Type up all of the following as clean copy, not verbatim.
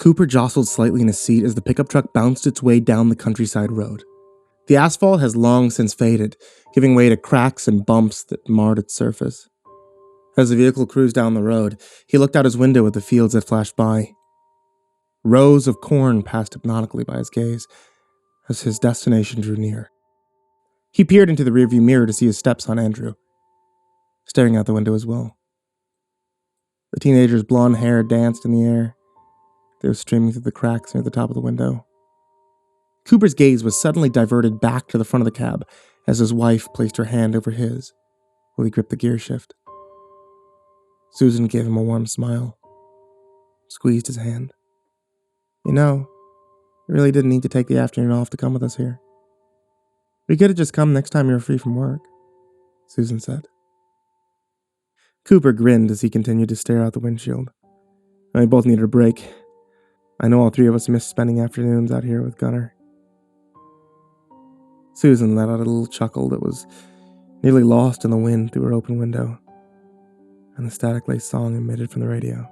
Cooper jostled slightly in his seat as the pickup truck bounced its way down the countryside road. The asphalt has long since faded, giving way to cracks and bumps that marred its surface. As the vehicle cruised down the road, he looked out his window at the fields that flashed by. Rows of corn passed hypnotically by his gaze as his destination drew near. He peered into the rearview mirror to see his stepson Andrew, staring out the window as well. The teenager's blonde hair danced in the air. They were streaming through the cracks near the top of the window. Cooper's gaze was suddenly diverted back to the front of the cab as his wife placed her hand over his while he gripped the gear shift. Susan gave him a warm smile, squeezed his hand. You know, you really didn't need to take the afternoon off to come with us here. We could have just come next time you were free from work, Susan said. Cooper grinned as he continued to stare out the windshield. We both needed a break. I know all three of us missed spending afternoons out here with Gunnar. Susan let out a little chuckle that was nearly lost in the wind through her open window, and the static-laced song emitted from the radio.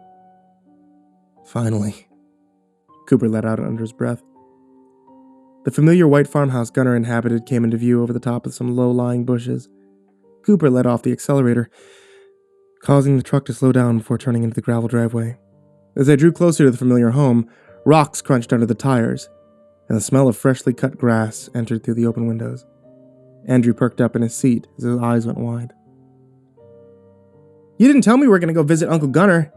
Finally, Cooper let out under his breath. The familiar white farmhouse Gunnar inhabited came into view over the top of some low-lying bushes. Cooper let off the accelerator, causing the truck to slow down before turning into the gravel driveway. As they drew closer to the familiar home, rocks crunched under the tires, and the smell of freshly cut grass entered through the open windows. Andrew perked up in his seat as his eyes went wide. You didn't tell me we were going to go visit Uncle Gunnar,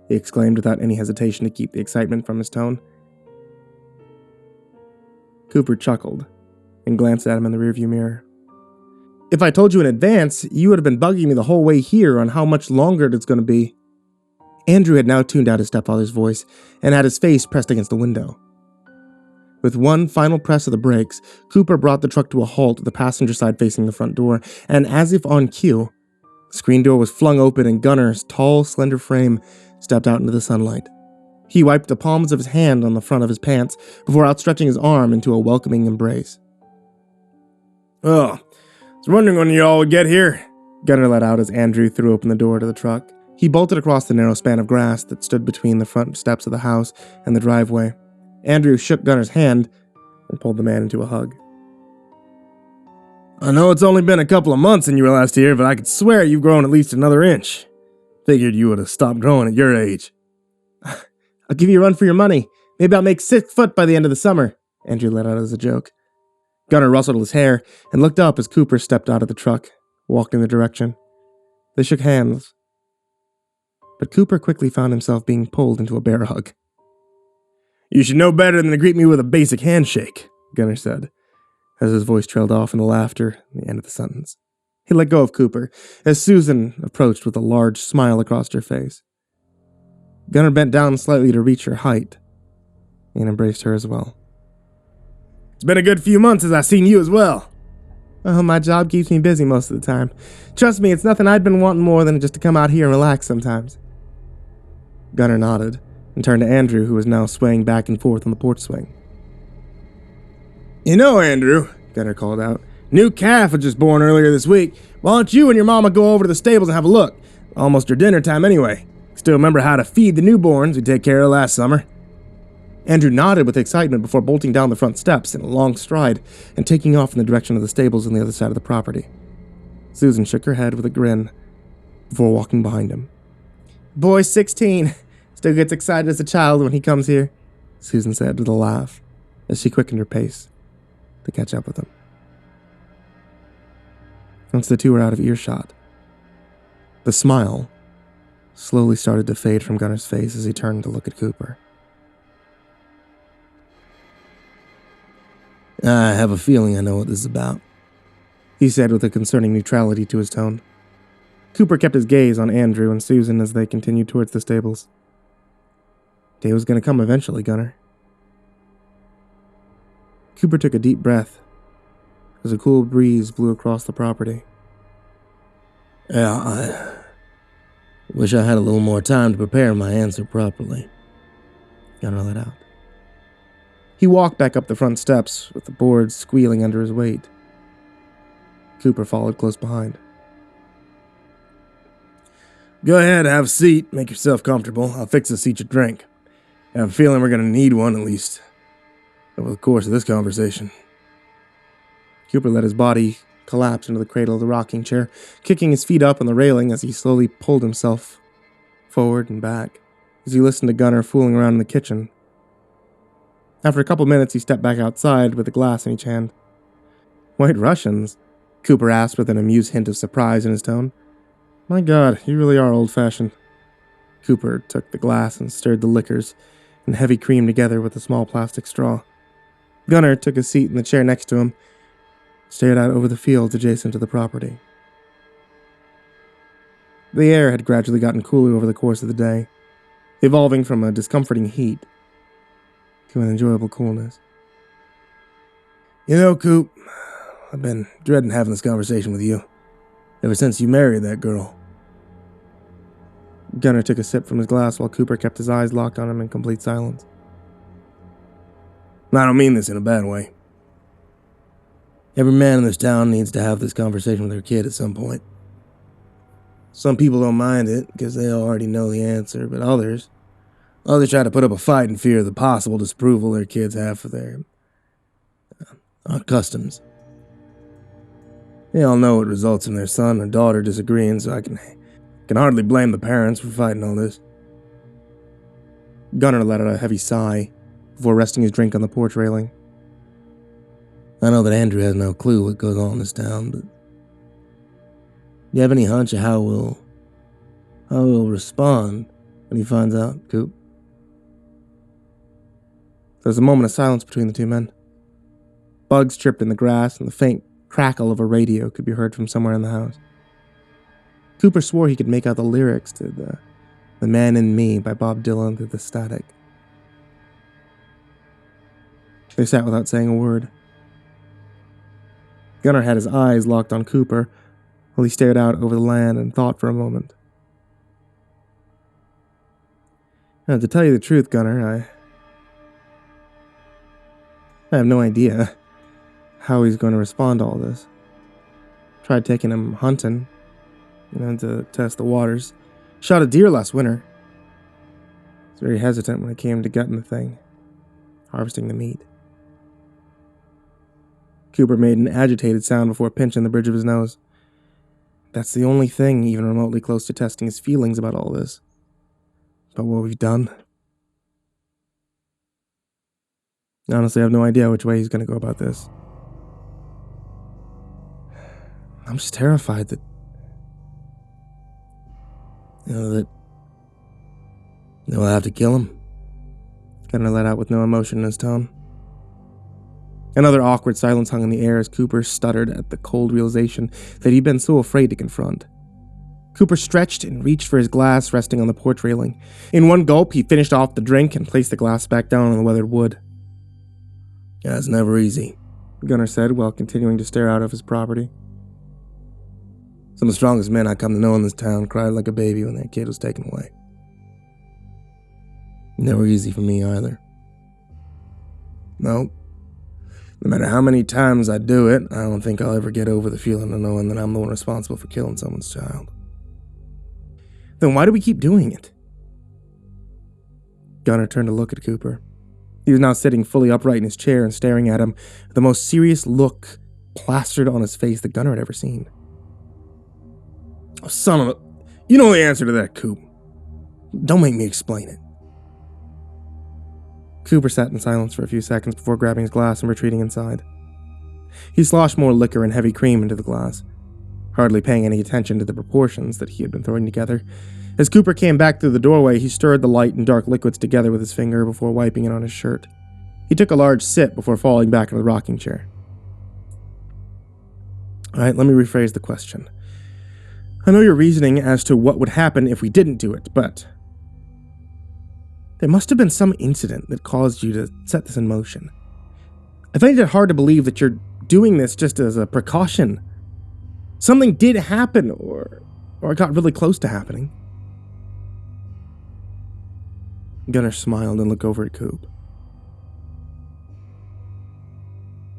he exclaimed without any hesitation to keep the excitement from his tone. Cooper chuckled and glanced at him in the rearview mirror. If I told you in advance, you would have been bugging me the whole way here on how much longer it's going to be. Andrew had now tuned out his stepfather's voice and had his face pressed against the window. With one final press of the brakes, Cooper brought the truck to a halt at the passenger side facing the front door, and as if on cue, the screen door was flung open and Gunnar's tall, slender frame stepped out into the sunlight. He wiped the palms of his hand on the front of his pants before outstretching his arm into a welcoming embrace. Oh, I was wondering when you all would get here, Gunnar let out as Andrew threw open the door to the truck. He bolted across the narrow span of grass that stood between the front steps of the house and the driveway. Andrew shook Gunnar's hand and pulled the man into a hug. I know it's only been a couple of months since you were last here, but I could swear you've grown at least another inch. Figured you would have stopped growing at your age. I'll give you a run for your money. Maybe I'll make 6 foot by the end of the summer, Andrew let out as a joke. Gunnar rustled his hair and looked up as Cooper stepped out of the truck, walked in the direction. They shook hands. But Cooper quickly found himself being pulled into a bear hug. You should know better than to greet me with a basic handshake, Gunnar said, as his voice trailed off in the laughter at the end of the sentence. He let go of Cooper as Susan approached with a large smile across her face. Gunnar bent down slightly to reach her height and embraced her as well. It's been a good few months since I've seen you as well. Oh, my job keeps me busy most of the time. Trust me, it's nothing I'd been wanting more than just to come out here and relax sometimes. Gunnar nodded and turned to Andrew, who was now swaying back and forth on the porch swing. You know, Andrew, Gunnar called out, new calf was just born earlier this week. Why don't you and your mama go over to the stables and have a look? Almost your dinner time anyway. Still remember how to feed the newborns we take care of last summer. Andrew nodded with excitement before bolting down the front steps in a long stride and taking off in the direction of the stables on the other side of the property. Susan shook her head with a grin before walking behind him. Boy's 16. Still gets excited as a child when he comes here, Susan said with a laugh as she quickened her pace to catch up with him. Once the two were out of earshot, the smile slowly started to fade from Gunnar's face as he turned to look at Cooper. I have a feeling I know what this is about, he said with a concerning neutrality to his tone. Cooper kept his gaze on Andrew and Susan as they continued towards the stables. Day was going to come eventually, Gunnar. Cooper took a deep breath as a cool breeze blew across the property. Yeah, I wish I had a little more time to prepare my answer properly, Gunnar let out. He walked back up the front steps with the boards squealing under his weight. Cooper followed close behind. Go ahead, have a seat, make yourself comfortable. I'll fix us each a drink. I have a feeling we're going to need one, at least, over the course of this conversation. Cooper let his body collapse into the cradle of the rocking chair, kicking his feet up on the railing as he slowly pulled himself forward and back, as he listened to Gunnar fooling around in the kitchen. After a couple minutes, he stepped back outside with a glass in each hand. "White Russians?" Cooper asked with an amused hint of surprise in his tone. "My God, you really are old-fashioned." Cooper took the glass and stirred the liquors and heavy cream together with a small plastic straw. Gunnar took a seat in the chair next to him, stared out over the fields adjacent to the property. The air had gradually gotten cooler over the course of the day, evolving from a discomforting heat to an enjoyable coolness. "You know, Coop, I've been dreading having this conversation with you ever since you married that girl." Gunnar took a sip from his glass while Cooper kept his eyes locked on him in complete silence. "I don't mean this in a bad way. Every man in this town needs to have this conversation with their kid at some point. Some people don't mind it because they already know the answer, but others try to put up a fight in fear of the possible disapproval their kids have for their customs. They all know it results in their son or daughter disagreeing, so I can hardly blame the parents for fighting all this." Gunnar let out a heavy sigh before resting his drink on the porch railing. "I know that Andrew has no clue what goes on in this town, but do you have any hunch of how he'll respond when he finds out, Coop?" There was a moment of silence between the two men. Bugs chirped in the grass, and the faint crackle of a radio could be heard from somewhere in the house. Cooper swore he could make out the lyrics to The Man in Me by Bob Dylan through the static. They sat without saying a word. Gunnar had his eyes locked on Cooper while he stared out over the land and thought for a moment. "Now, to tell you the truth, Gunnar, I have no idea how he's going to respond to all this. Tried taking him hunting, to test the waters. Shot a deer last winter. Was very hesitant when it came to gutting the thing, harvesting the meat." Cooper made an agitated sound before pinching the bridge of his nose. That's the only thing even remotely close to testing his feelings about all this. About what we've done. Honestly, I have no idea which way he's going to go about this. I'm just terrified that we'll have to kill him. Gunnar let out with no emotion in his tone. Another awkward silence hung in the air as Cooper stuttered at the cold realization that he'd been so afraid to confront. Cooper stretched and reached for his glass resting on the porch railing. In one gulp, he finished off the drink and placed the glass back down on the weathered wood. "Yeah, it's never easy," Gunnar said while continuing to stare out of his property. "Some of the strongest men I come to know in this town cried like a baby when their kid was taken away. Never easy for me either. No. No matter how many times I do it, I don't think I'll ever get over the feeling of knowing that I'm the one responsible for killing someone's child." "Then why do we keep doing it?" Gunnar turned to look at Cooper. He was now sitting fully upright in his chair and staring at him with the most serious look plastered on his face that Gunnar had ever seen. "Oh, son of a... You know the answer to that, Coop. Don't make me explain it." Cooper sat in silence for a few seconds before grabbing his glass and retreating inside. He sloshed more liquor and heavy cream into the glass, hardly paying any attention to the proportions that he had been throwing together. As Cooper came back through the doorway, he stirred the light and dark liquids together with his finger before wiping it on his shirt. He took a large sip before falling back into the rocking chair. "All right, let me rephrase the question. I know your reasoning as to what would happen if we didn't do it, but there must have been some incident that caused you to set this in motion. I find it hard to believe that you're doing this just as a precaution. Something did happen, or it got really close to happening." Gunnar smiled and looked over at Coop.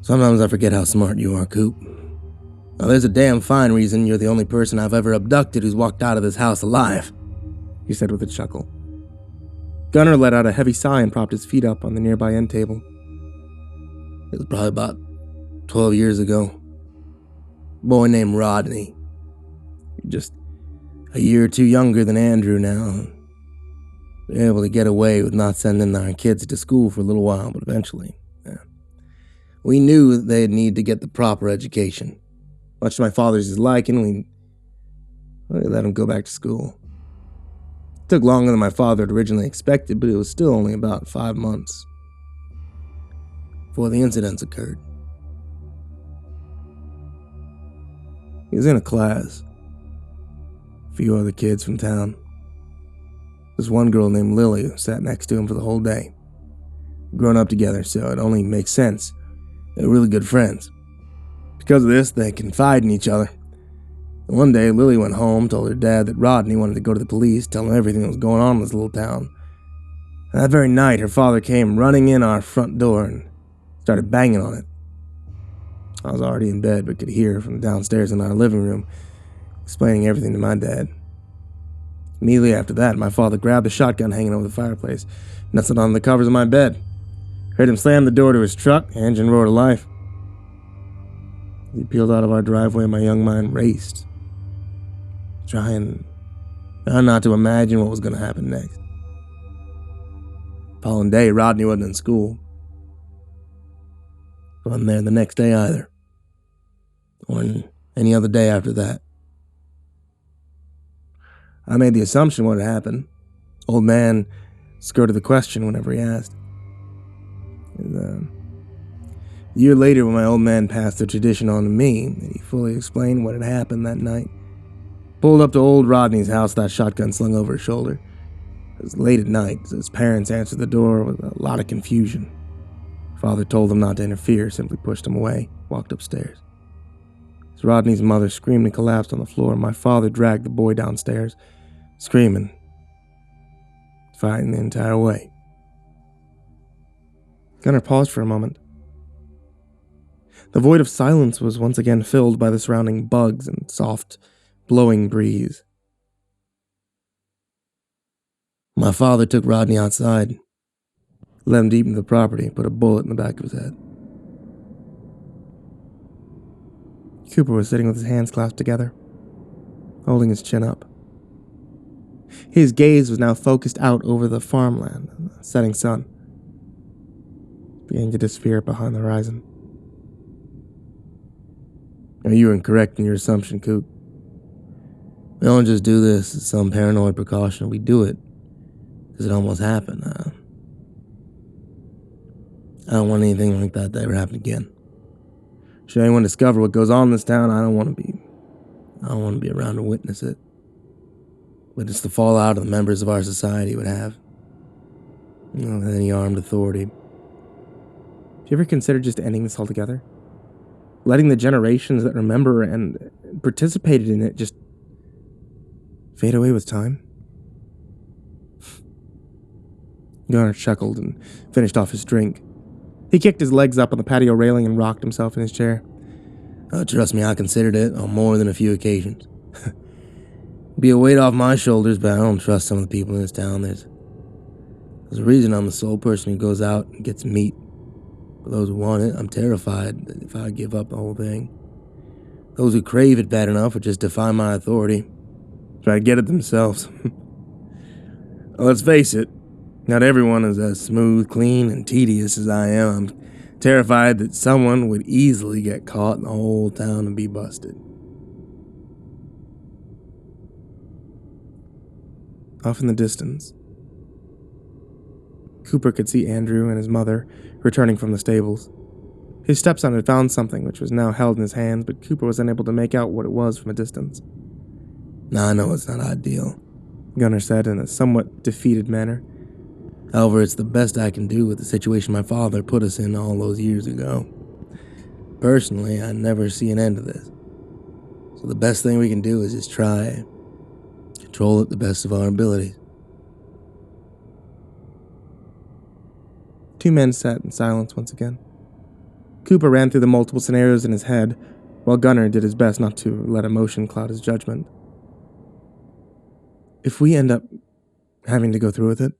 "Sometimes I forget how smart you are, Coop. Now, there's a damn fine reason you're the only person I've ever abducted who's walked out of this house alive," he said with a chuckle. Gunnar let out a heavy sigh and propped his feet up on the nearby end table. It was probably about 12 years ago. A boy named Rodney. Just a year or two younger than Andrew now. They're able to get away with not sending our kids to school for a little while, but eventually, we knew that they'd need to get the proper education. Much to my father's liking, we let them go back to school. It took longer than my father had originally expected, but it was still only about 5 months before the incidents occurred. He was in a class. A few other kids from town. There's one girl named Lily who sat next to him for the whole day. Grown up together, so it only makes sense. They're really good friends. Because of this, they confide in each other. One day, Lily went home, told her dad that Rodney wanted to go to the police, tell him everything that was going on in this little town. And that very night, her father came running in our front door and started banging on it. I was already in bed, but could hear from downstairs in our living room, explaining everything to my dad. Immediately after that, my father grabbed the shotgun hanging over the fireplace, nestled on the covers of my bed. Heard him slam the door to his truck, the engine roared to life. As he peeled out of our driveway, my young mind raced, trying not to imagine what was going to happen next. The following day, Rodney wasn't in school. Wasn't there the next day either, or any other day after that. I made the assumption what had happened. Old man skirted the question whenever he asked. A year later, when my old man passed the tradition on to me, he fully explained what had happened that night. Pulled up to old Rodney's house, that shotgun slung over his shoulder. It was late at night, as his parents answered the door with a lot of confusion. Father told them not to interfere, simply pushed him away, walked upstairs. As Rodney's mother screamed and collapsed on the floor, my father dragged the boy downstairs, screaming, fighting the entire way. Gunnar paused for a moment. The void of silence was once again filled by the surrounding bugs and soft, blowing breeze. My father took Rodney outside, led him deep into the property, put a bullet in the back of his head. Cooper was sitting with his hands clasped together, holding his chin up. His gaze was now focused out over the farmland and the setting sun, beginning to disappear behind the horizon. Now, you were incorrect in your assumption, Coop. We don't just do this as some paranoid precaution. We do it because it almost happened. I don't want anything like that to ever happen again. Should anyone discover what goes on in this town, I don't want to be around to witness it. But it's the fallout the members of our society would have. With any armed authority. Do you ever consider just ending this altogether? Letting the generations that remember and participated in it just fade away with time? Gunnar chuckled and finished off his drink. He kicked his legs up on the patio railing and rocked himself in his chair. Trust me, I considered it on more than a few occasions. Be a weight off my shoulders, but I don't trust some of the people in this town. There's a reason I'm the sole person who goes out and gets meat. For those who want it, I'm terrified that if I give up the whole thing, those who crave it bad enough would just defy my authority. Try to get it themselves. Let's face it, not everyone is as smooth, clean, and tedious as I am. I'm terrified that someone would easily get caught and the whole town would be busted. Off in the distance, Cooper could see Andrew and his mother returning from the stables. His stepson had found something which was now held in his hands, but Cooper was unable to make out what it was from a distance. I know it's not ideal, Gunnar said in a somewhat defeated manner. However, it's the best I can do with the situation my father put us in all those years ago. Personally, I never see an end to this. So the best thing we can do is just try control it the best of our abilities. Two men sat in silence once again. Cooper ran through the multiple scenarios in his head, while Gunnar did his best not to let emotion cloud his judgment. If we end up having to go through with it,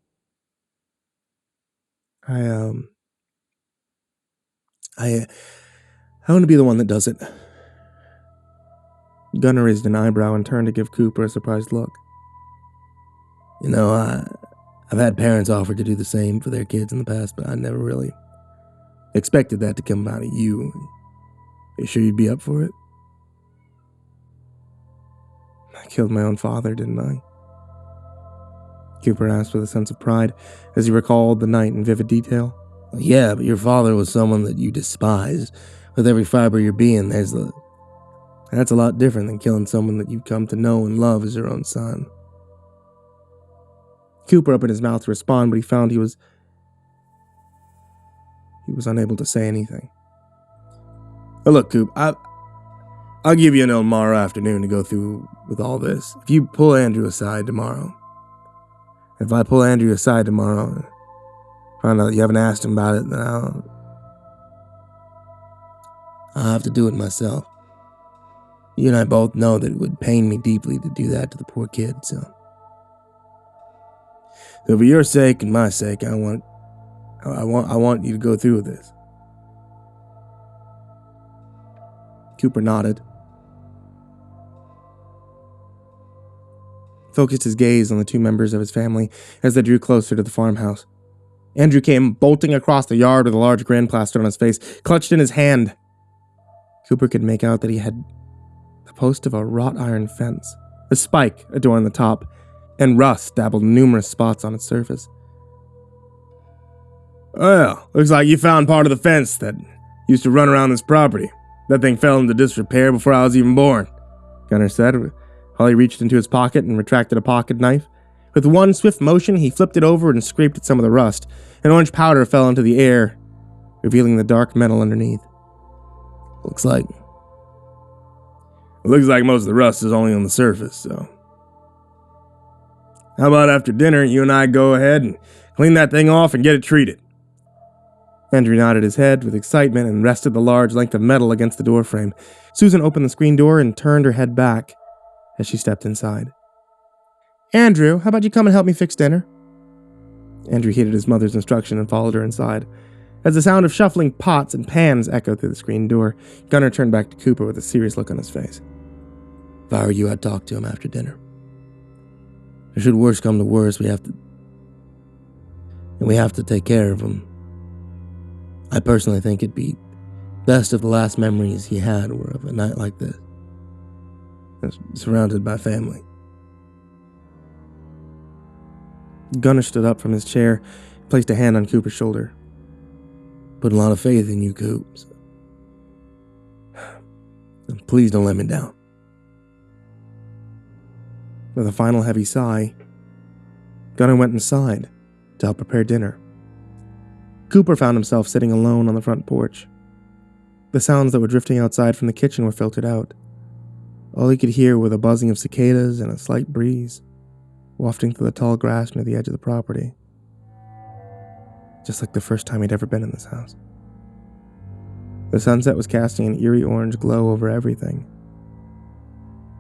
I want to be the one that does it. Gunnar raised an eyebrow and turned to give Cooper a surprised look. You know, I've had parents offer to do the same for their kids in the past, but I never really expected that to come out of you. Are you sure you'd be up for it? I killed my own father, didn't I? Cooper asked with a sense of pride as he recalled the night in vivid detail. Yeah, but your father was someone that you despised. With every fiber of your being, that's a lot different than killing someone that you've come to know and love as your own son. Cooper opened his mouth to respond, but he found he was unable to say anything. Look, Coop, I'll give you until tomorrow afternoon to go through with all this. If you pull Andrew aside tomorrow, find out that you haven't asked him about it, then I'll have to do it myself. You and I both know that it would pain me deeply to do that to the poor kid, so for your sake and my sake, I want you to go through with this. Cooper nodded, focused his gaze on the two members of his family as they drew closer to the farmhouse. Andrew came bolting across the yard with a large grin plastered on his face, clutched in his hand. Cooper could make out that he had the post of a wrought iron fence, a spike adorned the top, and rust dabbled numerous spots on its surface. Well, looks like you found part of the fence that used to run around this property. That thing fell into disrepair before I was even born, Gunnar said, while he reached into his pocket and retracted a pocket knife. With one swift motion, he flipped it over and scraped at some of the rust. An orange powder fell into the air, revealing the dark metal underneath. Looks like most of the rust is only on the surface, so. How about after dinner, you and I go ahead and clean that thing off and get it treated? Andrew nodded his head with excitement and rested the large length of metal against the doorframe. Susan opened the screen door and turned her head back as she stepped inside. Andrew, how about you come and help me fix dinner? Andrew heeded his mother's instruction and followed her inside. As the sound of shuffling pots and pans echoed through the screen door, Gunnar turned back to Cooper with a serious look on his face. If I were you, I'd talk to him after dinner. Should worse come to worse, we have to take care of him. I personally think it'd be best if the last memories he had were of a night like this, surrounded by family. Gunnar stood up from his chair, placed a hand on Cooper's shoulder. Put a lot of faith in you, Coop. So please don't let me down. With a final heavy sigh, Gunnar went inside to help prepare dinner. Cooper found himself sitting alone on the front porch. The sounds that were drifting outside from the kitchen were filtered out. All he could hear were the buzzing of cicadas and a slight breeze wafting through the tall grass near the edge of the property. Just like the first time he'd ever been in this house. The sunset was casting an eerie orange glow over everything.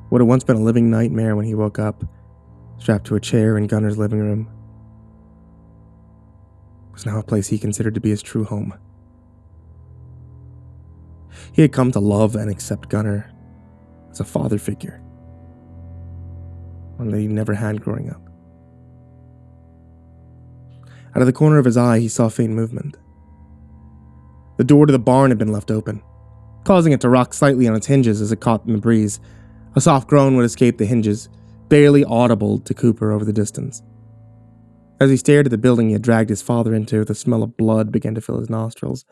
What had once been a living nightmare when he woke up, strapped to a chair in Gunnar's living room, was now a place he considered to be his true home. He had come to love and accept Gunnar as a father figure, one that he never had growing up. Out of the corner of his eye, he saw faint movement. The door to the barn had been left open, causing it to rock slightly on its hinges as it caught in the breeze. A soft groan would escape the hinges, barely audible to Cooper over the distance. As he stared at the building he had dragged his father into, the smell of blood began to fill his nostrils,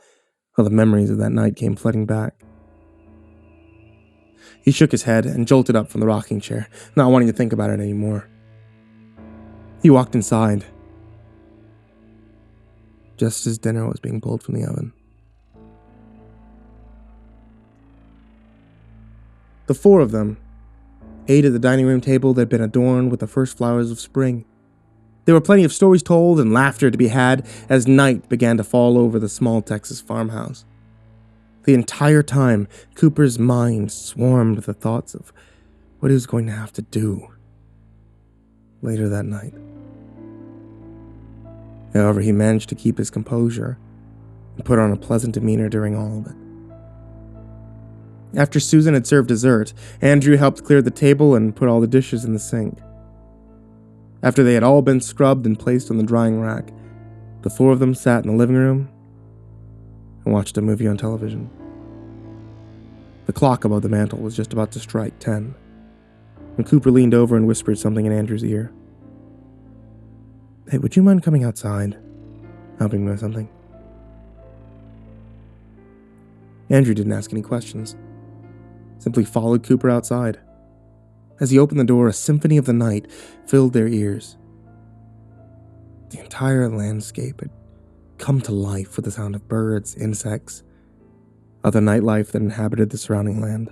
while the memories of that night came flooding back. He shook his head and jolted up from the rocking chair, not wanting to think about it anymore. He walked inside, just as dinner was being pulled from the oven. The four of them ate at the dining room table that had been adorned with the first flowers of spring. There were plenty of stories told and laughter to be had as night began to fall over the small Texas farmhouse. The entire time, Cooper's mind swarmed with the thoughts of what he was going to have to do later that night. However, he managed to keep his composure and put on a pleasant demeanor during all of it. After Susan had served dessert, Andrew helped clear the table and put all the dishes in the sink. After they had all been scrubbed and placed on the drying rack, the four of them sat in the living room and watched a movie on television. The clock above the mantel was just about to strike 10, when Cooper leaned over and whispered something in Andrew's ear. "Hey, would you mind coming outside, helping me with something?" Andrew didn't ask any questions, simply followed Cooper outside. As he opened the door, a symphony of the night filled their ears. The entire landscape had come to life with the sound of birds, insects, other nightlife that inhabited the surrounding land.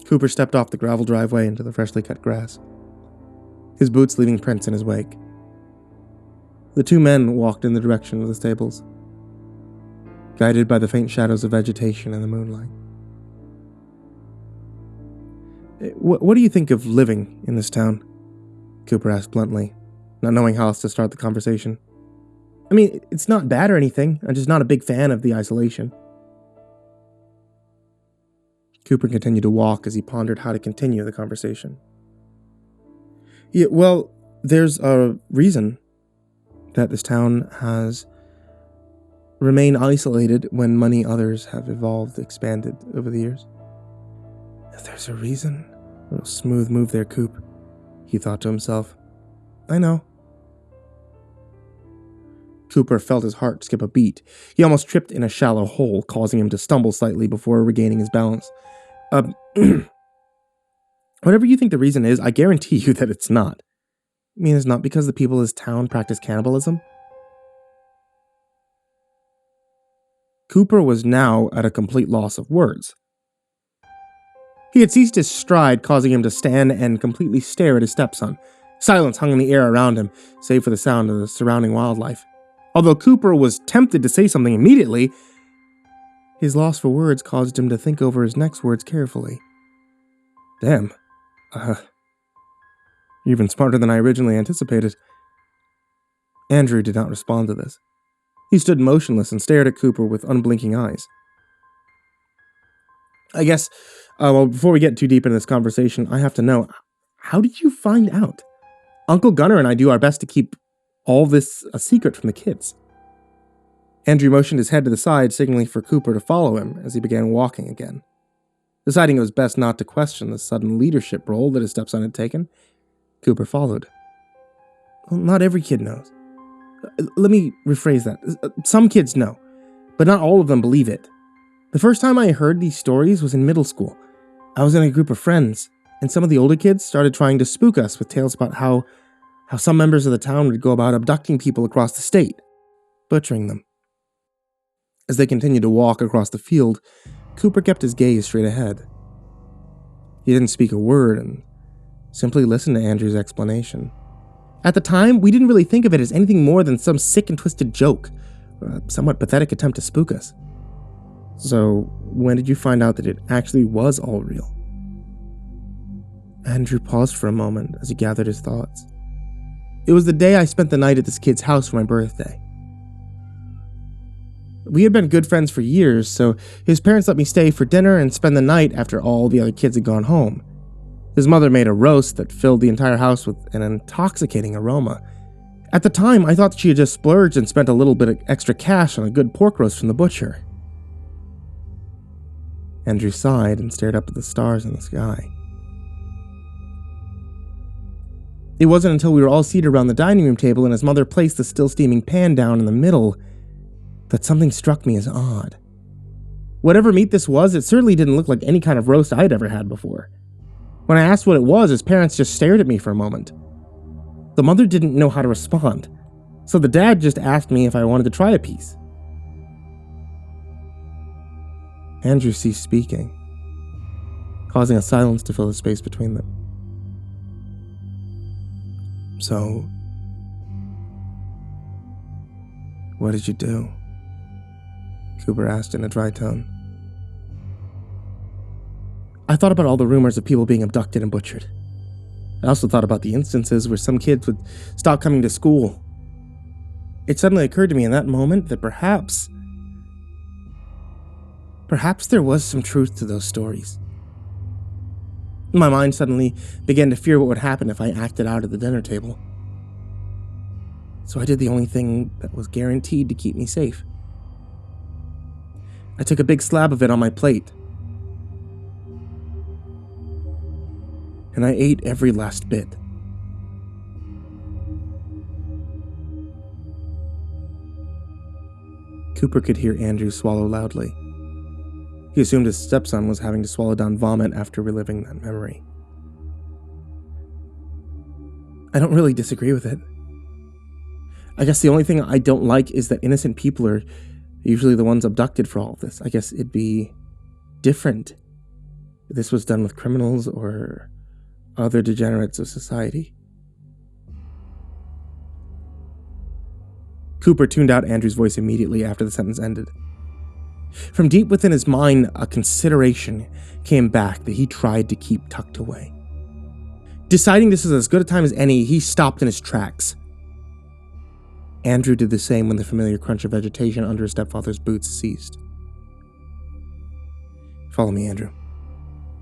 Cooper stepped off the gravel driveway into the freshly cut grass, his boots leaving prints in his wake. The two men walked in the direction of the stables, guided by the faint shadows of vegetation in the moonlight. What do you think of living in this town?" Cooper asked bluntly, not knowing how else to start the conversation. "I mean, it's not bad or anything. I'm just not a big fan of the isolation." Cooper continued to walk as he pondered how to continue the conversation. "Yeah, well, there's a reason that this town has remained isolated when many others have evolved, expanded over the years." "If there's a reason?" A real smooth move there, Coop, he thought to himself. "I know." Cooper felt his heart skip a beat. He almost tripped in a shallow hole, causing him to stumble slightly before regaining his balance. Whatever you think the reason is, I guarantee you that it's not. I mean, it's not because the people of this town practice cannibalism." Cooper was now at a complete loss of words. He had ceased his stride, causing him to stand and completely stare at his stepson. Silence hung in the air around him, save for the sound of the surrounding wildlife. Although Cooper was tempted to say something immediately, his loss for words caused him to think over his next words carefully. "Damn. You're even smarter than I originally anticipated." Andrew did not respond to this. He stood motionless and stared at Cooper with unblinking eyes. "I guess, before we get too deep into this conversation, I have to know, how did you find out? Uncle Gunnar and I do our best to keep all this a secret from the kids." Andrew motioned his head to the side, signaling for Cooper to follow him as he began walking again. Deciding it was best not to question the sudden leadership role that his stepson had taken, Cooper followed. "Well, not every kid knows. Let me rephrase that. Some kids know, but not all of them believe it. The first time I heard these stories was in middle school. I was in a group of friends, and some of the older kids started trying to spook us with tales about how some members of the town would go about abducting people across the state, butchering them." As they continued to walk across the field, Cooper kept his gaze straight ahead. He didn't speak a word and simply listened to Andrew's explanation. At the time, we didn't really think of it as anything more than some sick and twisted joke, or a somewhat pathetic attempt to spook us. "So, when did you find out that it actually was all real?" Andrew paused for a moment as he gathered his thoughts. "It was the day I spent the night at this kid's house for my birthday. We had been good friends for years, so his parents let me stay for dinner and spend the night after all the other kids had gone home. His mother made a roast that filled the entire house with an intoxicating aroma. At the time, I thought she had just splurged and spent a little bit of extra cash on a good pork roast from the butcher." Andrew sighed and stared up at the stars in the sky. "It wasn't until we were all seated around the dining room table and his mother placed the still steaming pan down in the middle that something struck me as odd. Whatever meat this was, it certainly didn't look like any kind of roast I'd ever had before. When I asked what it was, his parents just stared at me for a moment. The mother didn't know how to respond, so the dad just asked me if I wanted to try a piece." Andrew ceased speaking, causing a silence to fill the space between them. "So, what did you do?" Cooper asked in a dry tone. "I thought about all the rumors of people being abducted and butchered. I also thought about the instances where some kids would stop coming to school. It suddenly occurred to me in that moment that perhaps there was some truth to those stories. My mind suddenly began to fear what would happen if I acted out at the dinner table. So I did the only thing that was guaranteed to keep me safe. I took a big slab of it on my plate, and I ate every last bit. Cooper could hear Andrew swallow loudly. He assumed his stepson was having to swallow down vomit after reliving that memory. I don't really disagree with it. I guess the only thing I don't like is that innocent people are usually the ones abducted for all of this. I guess it'd be different if this was done with criminals or other degenerates of society. Cooper tuned out Andrew's voice immediately after the sentence ended. From deep within his mind, a consideration came back that he tried to keep tucked away. Deciding this was as good a time as any, he stopped in his tracks. Andrew did the same when the familiar crunch of vegetation under his stepfather's boots ceased. Follow me, Andrew.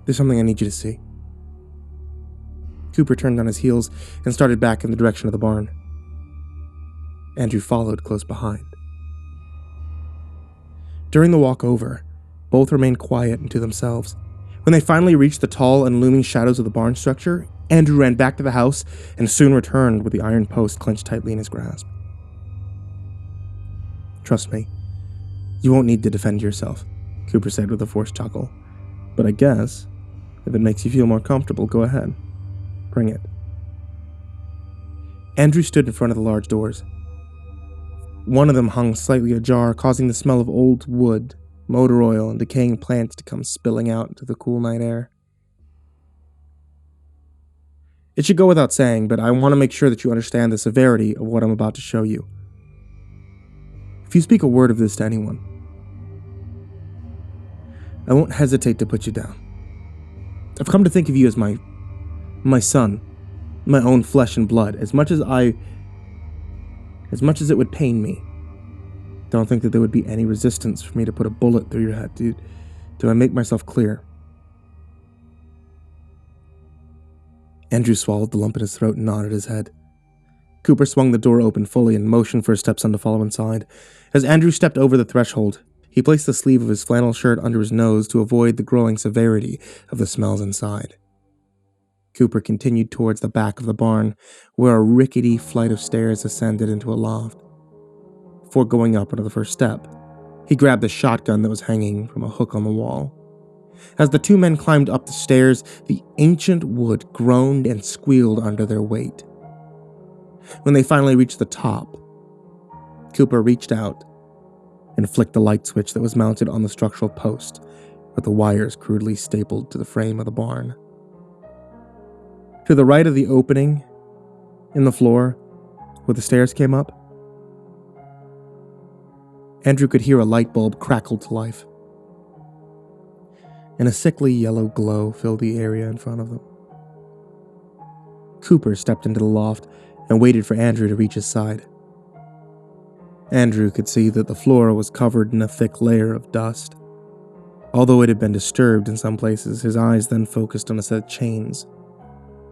There's something I need you to see. Cooper turned on his heels and started back in the direction of the barn. Andrew followed close behind. During the walk over, both remained quiet and to themselves. When they finally reached the tall and looming shadows of the barn structure, Andrew ran back to the house and soon returned with the iron post clenched tightly in his grasp. Trust me, you won't need to defend yourself, Cooper said with a forced chuckle. But I guess, if it makes you feel more comfortable, go ahead. Bring it. Andrew stood in front of the large doors. One of them hung slightly ajar, causing the smell of old wood, motor oil, and decaying plants to come spilling out into the cool night air. It should go without saying, but I want to make sure that you understand the severity of what I'm about to show you. If you speak a word of this to anyone, I won't hesitate to put you down. I've come to think of you as my son, my own flesh and blood, as much as it would pain me. Don't think that there would be any resistance for me to put a bullet through your head, dude. Do I make myself clear? Andrew swallowed the lump in his throat and nodded his head. Cooper swung the door open fully and motioned for his stepson to follow inside. As Andrew stepped over the threshold, he placed the sleeve of his flannel shirt under his nose to avoid the growing severity of the smells inside. Cooper continued towards the back of the barn, where a rickety flight of stairs ascended into a loft. Before going up onto the first step, he grabbed the shotgun that was hanging from a hook on the wall. As the two men climbed up the stairs, the ancient wood groaned and squealed under their weight. When they finally reached the top, Cooper reached out and flicked the light switch that was mounted on the structural post, with the wires crudely stapled to the frame of the barn. To the right of the opening in the floor, where the stairs came up, Andrew could hear a light bulb crackle to life, and a sickly yellow glow filled the area in front of them. Cooper stepped into the loft and waited for Andrew to reach his side. Andrew could see that the floor was covered in a thick layer of dust. Although it had been disturbed in some places, his eyes then focused on a set of chains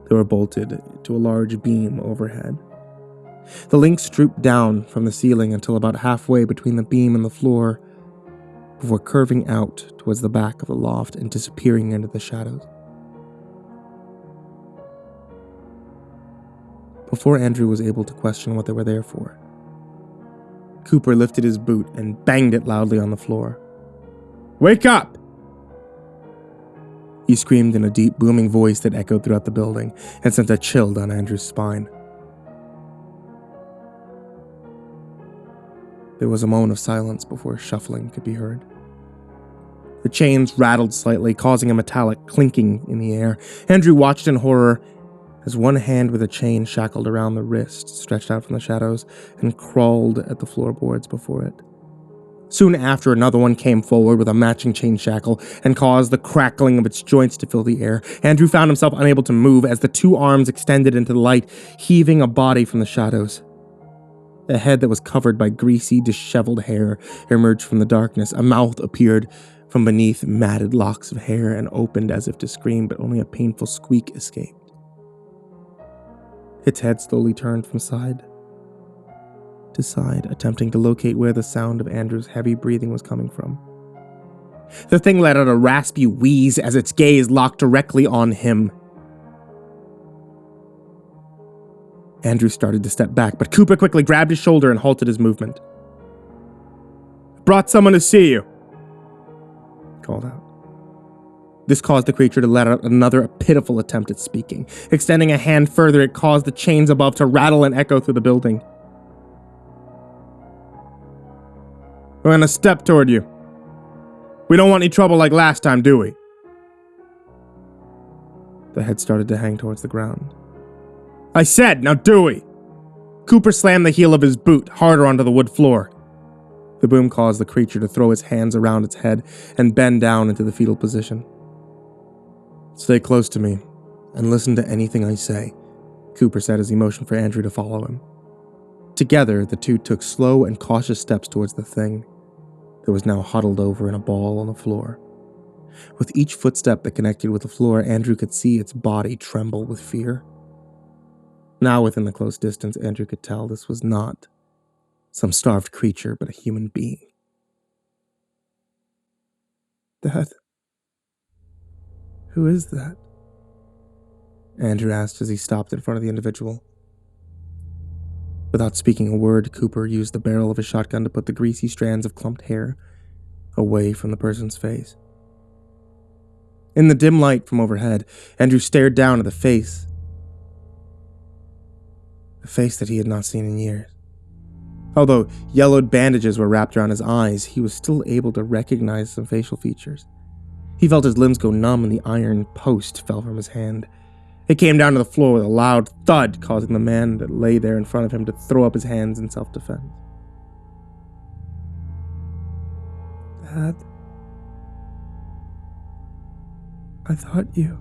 that were bolted to a large beam overhead. The links drooped down from the ceiling until about halfway between the beam and the floor, before curving out towards the back of the loft and disappearing into the shadows. Before Andrew was able to question what they were there for, Cooper lifted his boot and banged it loudly on the floor. "Wake up!" He screamed in a deep, booming voice that echoed throughout the building and sent a chill down Andrew's spine. There was a moment of silence before shuffling could be heard. The chains rattled slightly, causing a metallic clinking in the air. Andrew watched in horror as one hand with a chain shackled around the wrist stretched out from the shadows and crawled at the floorboards before it, Soon after, another one came forward with a matching chain shackle and caused the crackling of its joints to fill the air. Andrew found himself unable to move as the two arms extended into the light, heaving a body from the shadows. A head that was covered by greasy, disheveled hair emerged from the darkness. A mouth appeared from beneath matted locks of hair and opened as if to scream, but only a painful squeak escaped. Its head slowly turned from side to side, attempting to locate where the sound of Andrew's heavy breathing was coming from. The thing let out a raspy wheeze as its gaze locked directly on him. Andrew started to step back, but Cooper quickly grabbed his shoulder and halted his movement. "Brought someone to see you," he called out. This caused the creature to let out another pitiful attempt at speaking. Extending a hand further, it caused the chains above to rattle and echo through the building. "We're gonna step toward you. We don't want any trouble like last time, do we?" The head started to hang towards the ground. "I said, now do we?" Cooper slammed the heel of his boot harder onto the wood floor. The boom caused the creature to throw its hands around its head and bend down into the fetal position. "Stay close to me and listen to anything I say," Cooper said as he motioned for Andrew to follow him. Together, the two took slow and cautious steps towards the thing that was now huddled over in a ball on the floor. With each footstep that connected with the floor, Andrew could see its body tremble with fear. Now within the close distance, Andrew could tell this was not some starved creature, but a human being. "Dad? Who is that?" Andrew asked as he stopped in front of the individual. Without speaking a word, Cooper used the barrel of his shotgun to put the greasy strands of clumped hair away from the person's face. In the dim light from overhead, Andrew stared down at the face that he had not seen in years. Although yellowed bandages were wrapped around his eyes, he was still able to recognize some facial features. He felt his limbs go numb and the iron post fell from his hand. It came down to the floor with a loud thud, causing the man that lay there in front of him to throw up his hands in self-defense. "Dad, I thought you..."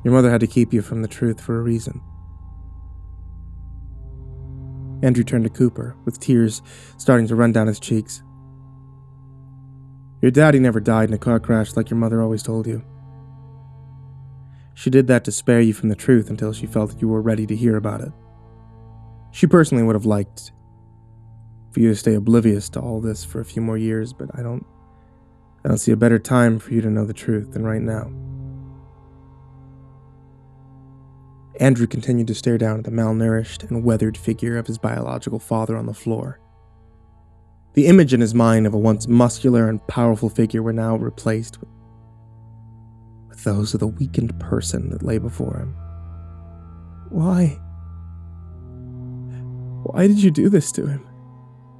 "Your mother had to keep you from the truth for a reason." Andrew turned to Cooper, with tears starting to run down his cheeks. "Your daddy never died in a car crash like your mother always told you. She did that to spare you from the truth until she felt that you were ready to hear about it. She personally would have liked for you to stay oblivious to all this for a few more years, but I don't see a better time for you to know the truth than right now." Andrew continued to stare down at the malnourished and weathered figure of his biological father on the floor. The image in his mind of a once muscular and powerful figure were now replaced with those of the weakened person that lay before him. Why did you do this to him?"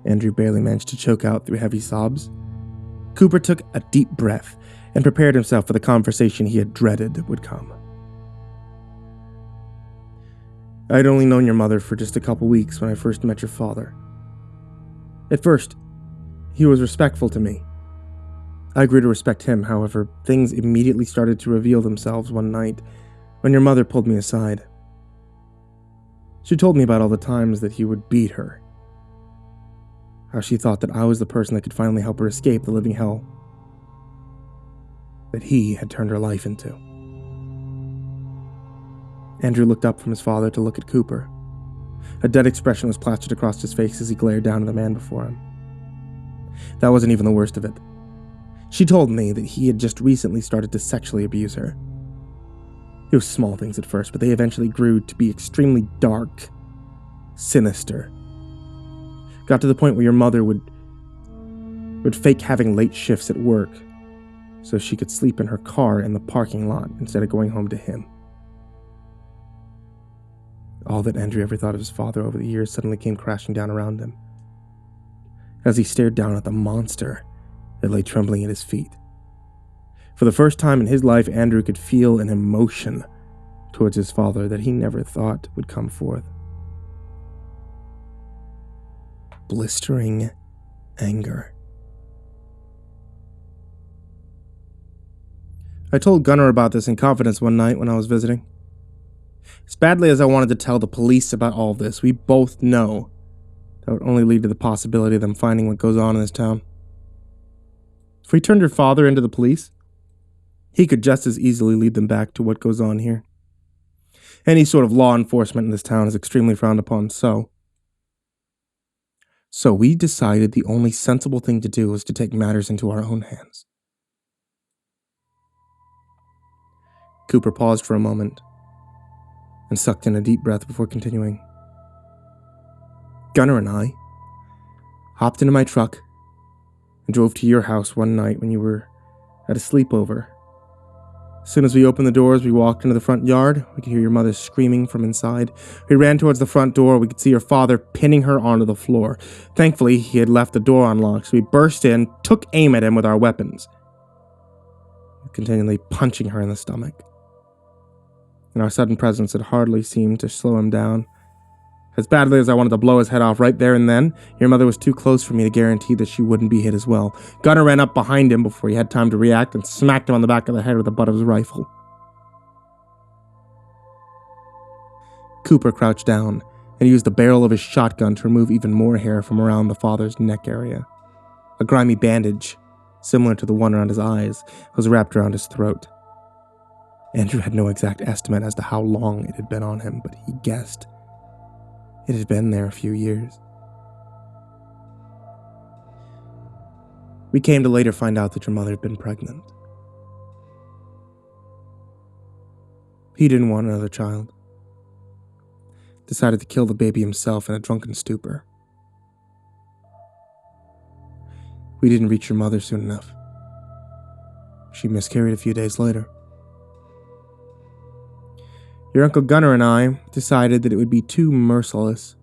Andrew barely managed to choke out through heavy sobs. Cooper took a deep breath and prepared himself for the conversation he had dreaded would come. "I'd only known your mother for just a couple weeks when I first met your father. At first, he was respectful to me. I grew to respect him, however, things immediately started to reveal themselves one night when your mother pulled me aside. She told me about all the times that he would beat her. How she thought that I was the person that could finally help her escape the living hell that he had turned her life into." Andrew looked up from his father to look at Cooper. A dead expression was plastered across his face as he glared down at the man before him. That wasn't even the worst of it. She told me that he had just recently started to sexually abuse her. It was small things at first, but they eventually grew to be extremely dark, sinister. Got to the point where your mother would fake having late shifts at work so she could sleep in her car in the parking lot instead of going home to him. All that Andrew ever thought of his father over the years suddenly came crashing down around him, as he stared down at the monster that lay trembling at his feet. For the first time in his life, Andrew could feel an emotion towards his father that he never thought would come forth. Blistering anger. I told Gunnar about this in confidence one night when I was visiting. As badly as I wanted to tell the police about all this, we both know that would only lead to the possibility of them finding what goes on in this town. If we turned your father into the police, he could just as easily lead them back to what goes on here. Any sort of law enforcement in this town is extremely frowned upon, so we decided the only sensible thing to do was to take matters into our own hands. Cooper paused for a moment and sucked in a deep breath before continuing. Gunnar and I hopped into my truck and drove to your house one night when you were at a sleepover. As soon as we opened the doors, we walked into the front yard. We could hear your mother screaming from inside. We ran towards the front door. We could see your father pinning her onto the floor. Thankfully, he had left the door unlocked, so we burst in, took aim at him with our weapons, continually punching her in the stomach. And our sudden presence had hardly seemed to slow him down. As badly as I wanted to blow his head off right there and then, your mother was too close for me to guarantee that she wouldn't be hit as well. Gunnar ran up behind him before he had time to react and smacked him on the back of the head with the butt of his rifle. Cooper crouched down and used the barrel of his shotgun to remove even more hair from around the father's neck area. A grimy bandage, similar to the one around his eyes, was wrapped around his throat. Andrew had no exact estimate as to how long it had been on him, but he guessed it had been there a few years. We came to later find out that your mother had been pregnant. He didn't want another child. Decided to kill the baby himself in a drunken stupor. We didn't reach your mother soon enough. She miscarried a few days later. Your Uncle Gunnar and I decided that it would be too merciless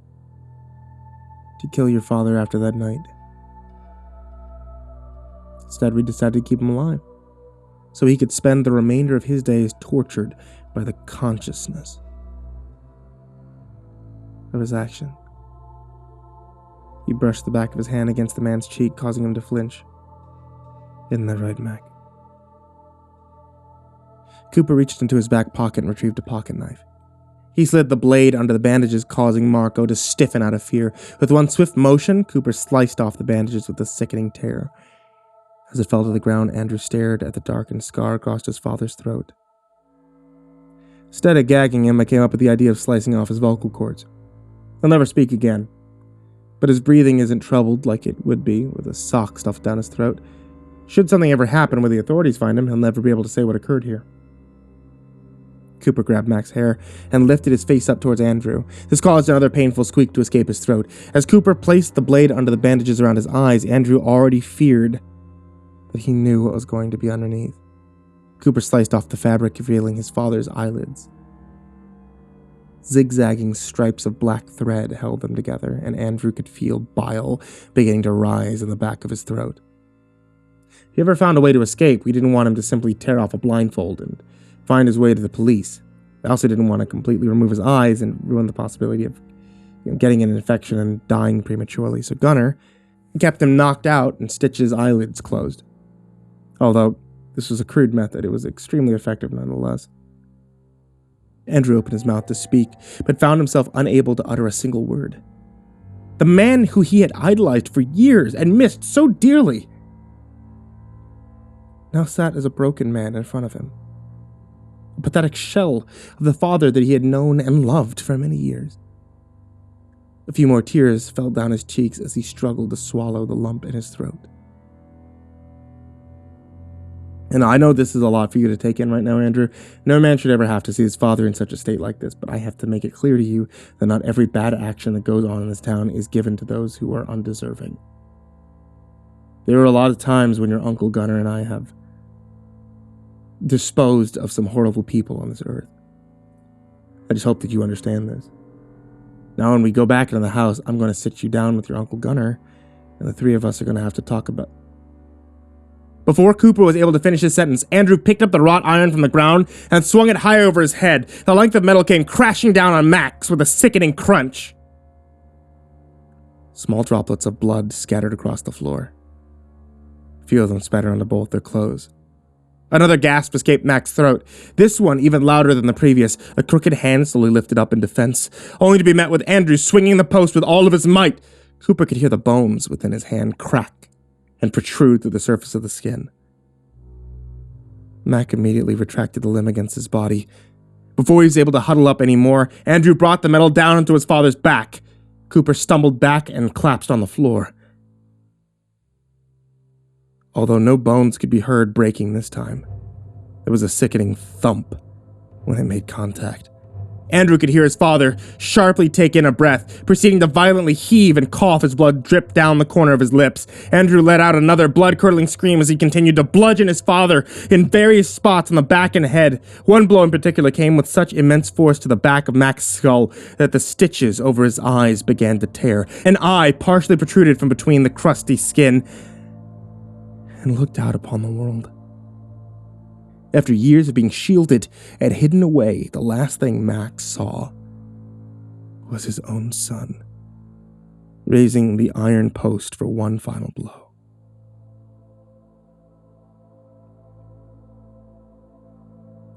to kill your father after that night. Instead, we decided to keep him alive, so he could spend the remainder of his days tortured by the consciousness of his action. He brushed the back of his hand against the man's cheek, causing him to flinch. Isn't that right, Mac? Cooper reached into his back pocket and retrieved a pocket knife. He slid the blade under the bandages, causing Marco to stiffen out of fear. With one swift motion, Cooper sliced off the bandages with a sickening tear. As it fell to the ground, Andrew stared at the darkened scar across his father's throat. Instead of gagging him, I came up with the idea of slicing off his vocal cords. He'll never speak again, but his breathing isn't troubled like it would be with a sock stuffed down his throat. Should something ever happen when the authorities find him, he'll never be able to say what occurred here. Cooper grabbed Mac's hair and lifted his face up towards Andrew. This caused another painful squeak to escape his throat. As Cooper placed the blade under the bandages around his eyes, Andrew already feared that he knew what was going to be underneath. Cooper sliced off the fabric, revealing his father's eyelids. Zigzagging stripes of black thread held them together, and Andrew could feel bile beginning to rise in the back of his throat. If he ever found a way to escape, we didn't want him to simply tear off a blindfold and find his way to the police. I also didn't want to completely remove his eyes and ruin the possibility of getting an infection and dying prematurely. So Gunnar kept him knocked out and stitched his eyelids closed. Although this was a crude method, it was extremely effective nonetheless. Andrew opened his mouth to speak, but found himself unable to utter a single word. The man who he had idolized for years and missed so dearly now sat as a broken man in front of him. A pathetic shell of the father that he had known and loved for many years. A few more tears fell down his cheeks as he struggled to swallow the lump in his throat. And I know this is a lot for you to take in right now, Andrew. No man should ever have to see his father in such a state like this, but I have to make it clear to you that not every bad action that goes on in this town is given to those who are undeserving. There are a lot of times when your Uncle Gunnar and I have disposed of some horrible people on this earth. I just hope that you understand this. Now when we go back into the house, I'm going to sit you down with your Uncle Gunnar, and the three of us are going to have to talk about... Before Cooper was able to finish his sentence, Andrew picked up the wrought iron from the ground and swung it high over his head. The length of metal came crashing down on Max with a sickening crunch. Small droplets of blood scattered across the floor. A few of them spattered onto both their clothes. Another gasp escaped Mac's throat, this one even louder than the previous. A crooked hand slowly lifted up in defense, only to be met with Andrew swinging the post with all of his might. Cooper could hear the bones within his hand crack and protrude through the surface of the skin. Mac immediately retracted the limb against his body. Before he was able to huddle up anymore, Andrew brought the metal down into his father's back. Cooper stumbled back and collapsed on the floor. Although no bones could be heard breaking this time, there was a sickening thump when it made contact. Andrew could hear his father sharply take in a breath, proceeding to violently heave and cough as blood dripped down the corner of his lips. Andrew let out another blood-curdling scream as he continued to bludgeon his father in various spots on the back and head. One blow in particular came with such immense force to the back of Mac's skull that the stitches over his eyes began to tear. An eye partially protruded from between the crusty skin and looked out upon the world. After years of being shielded and hidden away, the last thing Max saw was his own son, raising the iron post for one final blow.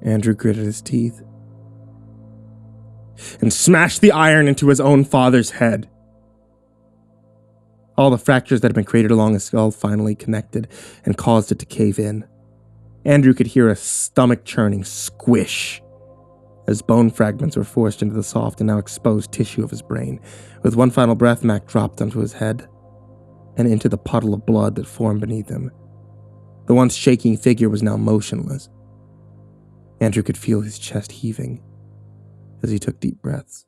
Andrew gritted his teeth and smashed the iron into his own father's head. All the fractures that had been created along his skull finally connected and caused it to cave in. Andrew could hear a stomach-churning squish as bone fragments were forced into the soft and now exposed tissue of his brain. With one final breath, Mac dropped onto his head and into the puddle of blood that formed beneath him. The once shaking figure was now motionless. Andrew could feel his chest heaving as he took deep breaths.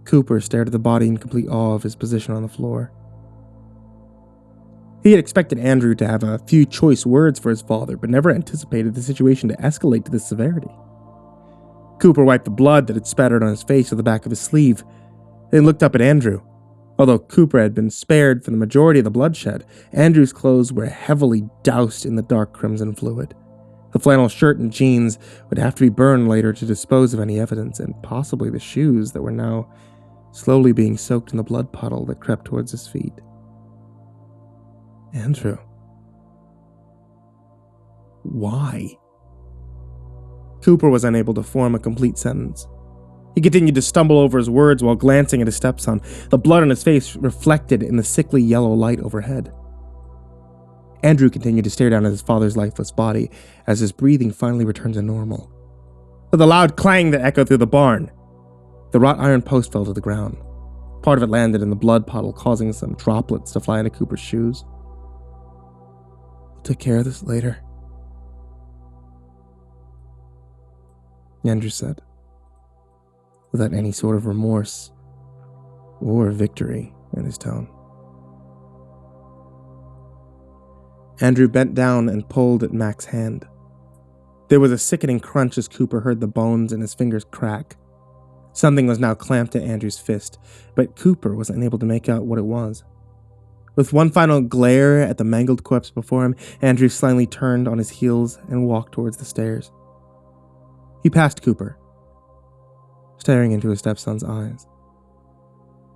Cooper stared at the body in complete awe of his position on the floor. He had expected Andrew to have a few choice words for his father, but never anticipated the situation to escalate to this severity. Cooper wiped the blood that had spattered on his face with the back of his sleeve, then looked up at Andrew. Although Cooper had been spared from the majority of the bloodshed, Andrew's clothes were heavily doused in the dark crimson fluid. The flannel shirt and jeans would have to be burned later to dispose of any evidence, and possibly the shoes that were now slowly being soaked in the blood puddle that crept towards his feet. Andrew. Why? Cooper was unable to form a complete sentence. He continued to stumble over his words while glancing at his stepson, the blood on his face reflected in the sickly yellow light overhead. Andrew continued to stare down at his father's lifeless body as his breathing finally returned to normal. With a loud clang that echoed through the barn, the wrought iron post fell to the ground. Part of it landed in the blood puddle, causing some droplets to fly into Cooper's shoes. "We'll take care of this later," Andrew said, without any sort of remorse or victory in his tone. Andrew bent down and pulled at Mac's hand. There was a sickening crunch as Cooper heard the bones in his fingers crack. Something was now clamped to Andrew's fist, but Cooper was unable to make out what it was. With one final glare at the mangled corpse before him, Andrew slyly turned on his heels and walked towards the stairs. He passed Cooper, staring into his stepson's eyes.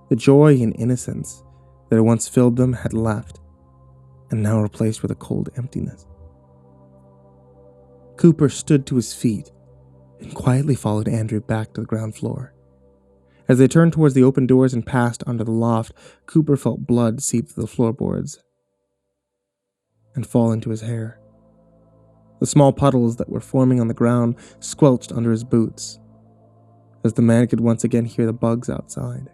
The joy and innocence that had once filled them had left, and now replaced with a cold emptiness. Cooper stood to his feet and quietly followed Andrew back to the ground floor. As they turned towards the open doors and passed onto the loft, Cooper felt blood seep through the floorboards and fall into his hair. The small puddles that were forming on the ground squelched under his boots, as the man could once again hear the bugs outside.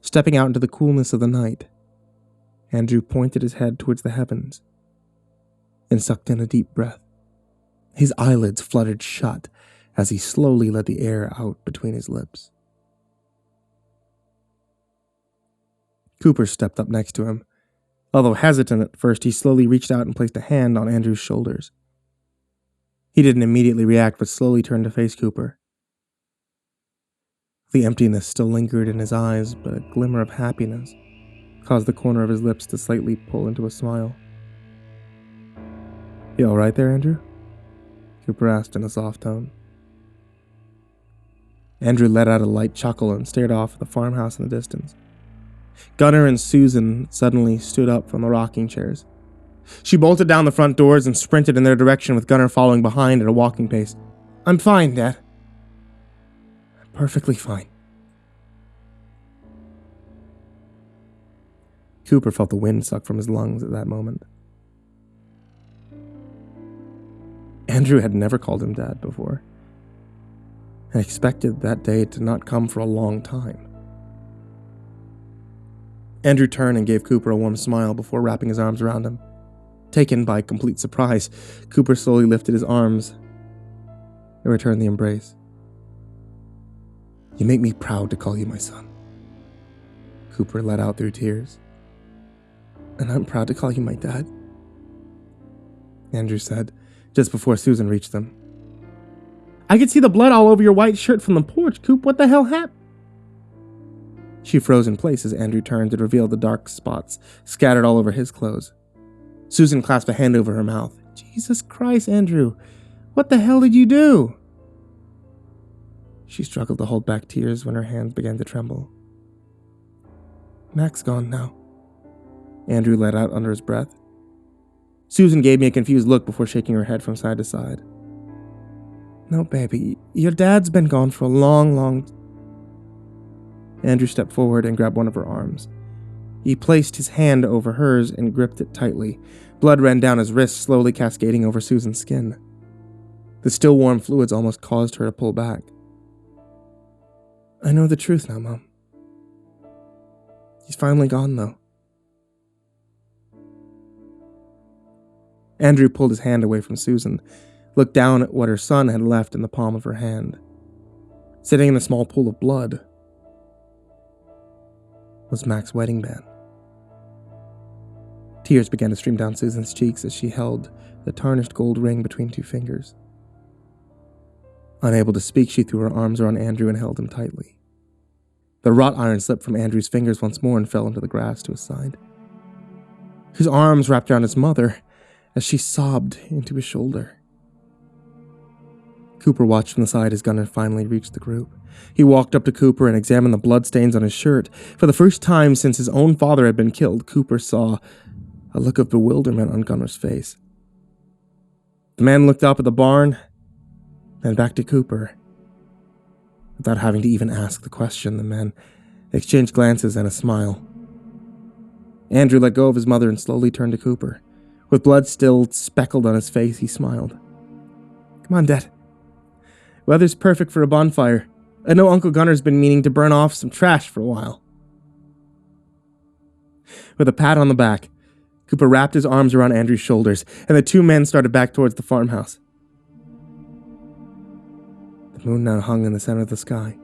Stepping out into the coolness of the night, Andrew pointed his head towards the heavens and sucked in a deep breath. His eyelids fluttered shut as he slowly let the air out between his lips. Cooper stepped up next to him. Although hesitant at first, he slowly reached out and placed a hand on Andrew's shoulders. He didn't immediately react, but slowly turned to face Cooper. The emptiness still lingered in his eyes, but a glimmer of happiness caused the corner of his lips to slightly pull into a smile. "You all right there, Andrew?" Cooper asked in a soft tone. Andrew let out a light chuckle and stared off at the farmhouse in the distance. Gunnar and Susan suddenly stood up from the rocking chairs. She bolted down the front doors and sprinted in their direction, with Gunnar following behind at a walking pace. "I'm fine, Dad." "Perfectly fine." Cooper felt the wind suck from his lungs at that moment. Andrew had never called him Dad before, and expected that day to not come for a long time. Andrew turned and gave Cooper a warm smile before wrapping his arms around him. Taken by complete surprise, Cooper slowly lifted his arms and returned the embrace. "You make me proud to call you my son," Cooper let out through tears. "And I'm proud to call you my dad," Andrew said, just before Susan reached them. "I could see the blood all over your white shirt from the porch, Coop. What the hell happened?" She froze in place as Andrew turned to reveal the dark spots scattered all over his clothes. Susan clasped a hand over her mouth. "Jesus Christ, Andrew. What the hell did you do?" She struggled to hold back tears when her hands began to tremble. "Mac's gone now," Andrew let out under his breath. Susan gave me a confused look before shaking her head from side to side. "No, baby. Your dad's been gone for a long Andrew stepped forward and grabbed one of her arms. He placed his hand over hers and gripped it tightly. Blood ran down his wrist, slowly cascading over Susan's skin. The still warm fluids almost caused her to pull back. "I know the truth now, Mom. He's finally gone, though." Andrew pulled his hand away from Susan, looked down at what her son had left in the palm of her hand. Sitting in a small pool of blood was Mac's wedding band. Tears began to stream down Susan's cheeks as she held the tarnished gold ring between two fingers. Unable to speak, she threw her arms around Andrew and held him tightly. The wrought iron slipped from Andrew's fingers once more and fell into the grass to his side. His arms wrapped around his mother as she sobbed into his shoulder. Cooper watched from the side as Gunnar finally reached the group. He walked up to Cooper and examined the bloodstains on his shirt. For the first time since his own father had been killed, Cooper saw a look of bewilderment on Gunnar's face. The man looked up at the barn, then back to Cooper. Without having to even ask the question, the men exchanged glances and a smile. Andrew let go of his mother and slowly turned to Cooper. With blood still speckled on his face, he smiled. "Come on, Dad. Weather's perfect for a bonfire. I know Uncle Gunnar's been meaning to burn off some trash for a while." With a pat on the back, Cooper wrapped his arms around Andrew's shoulders, and the two men started back towards the farmhouse. The moon now hung in the center of the sky,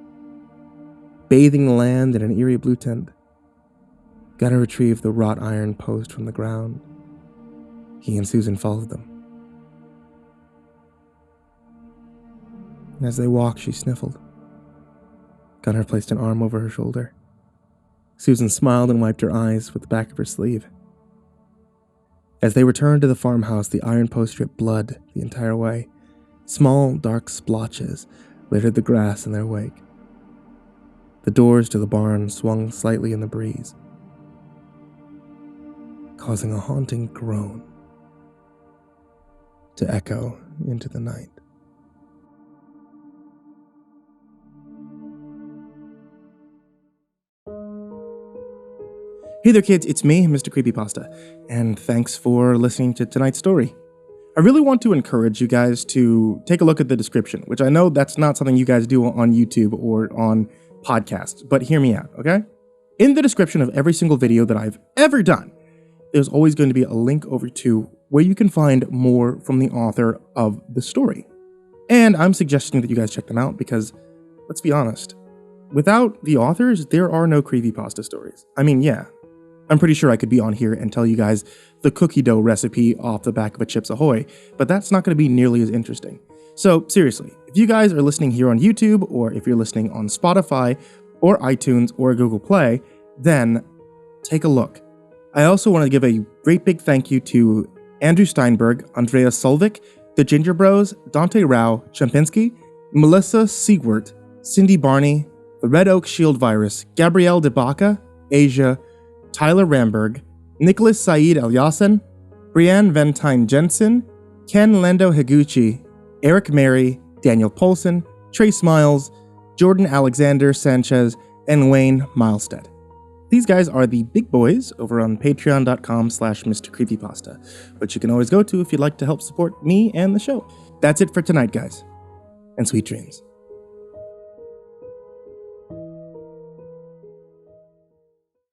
bathing the land in an eerie blue tint. Gunnar retrieved the wrought iron post from the ground. He and Susan followed them. As they walked, she sniffled. Gunnar placed an arm over her shoulder. Susan smiled and wiped her eyes with the back of her sleeve. As they returned to the farmhouse, the iron post dripped blood the entire way. Small, dark splotches littered the grass in their wake. The doors to the barn swung slightly in the breeze, causing a haunting groan to echo into the night. Hey there kids, it's me, MrCreepyPasta, and thanks for listening to tonight's story. I really want to encourage you guys to take a look at the description, which I know that's not something you guys do on YouTube or on podcasts, but hear me out, okay? In the description of every single video that I've ever done, there's always going to be a link over to where you can find more from the author of the story. And I'm suggesting that you guys check them out because, let's be honest, without the authors, there are no creepypasta stories. I mean, yeah, I'm pretty sure I could be on here and tell you guys the cookie dough recipe off the back of a Chips Ahoy, but that's not going to be nearly as interesting. So seriously, if you guys are listening here on YouTube, or if you're listening on Spotify, or iTunes, or Google Play, then take a look. I also want to give a great big thank you to Andrew Steinberg, Andreas Solvik, TheGingerBroz, Dante, Rowe, Chompski, Melissa Siegwert, Sindee Barney, TheRedOakShieldVirus, Gabrielle de Baca, Asia, Tyler Ramberg, Nicholas Saeid Alyain, Brianna Van Tine-Janzen, LAndo Higuchi, Erik Mary, Daniel Poulsen, Trace Miles, Jordan Alexander Sanchez, and Wayne Milestead. These guys are the big boys over on patreon.com/MrCreepyPasta, which you can always go to if you'd like to help support me and the show. That's it for tonight, guys, and sweet dreams.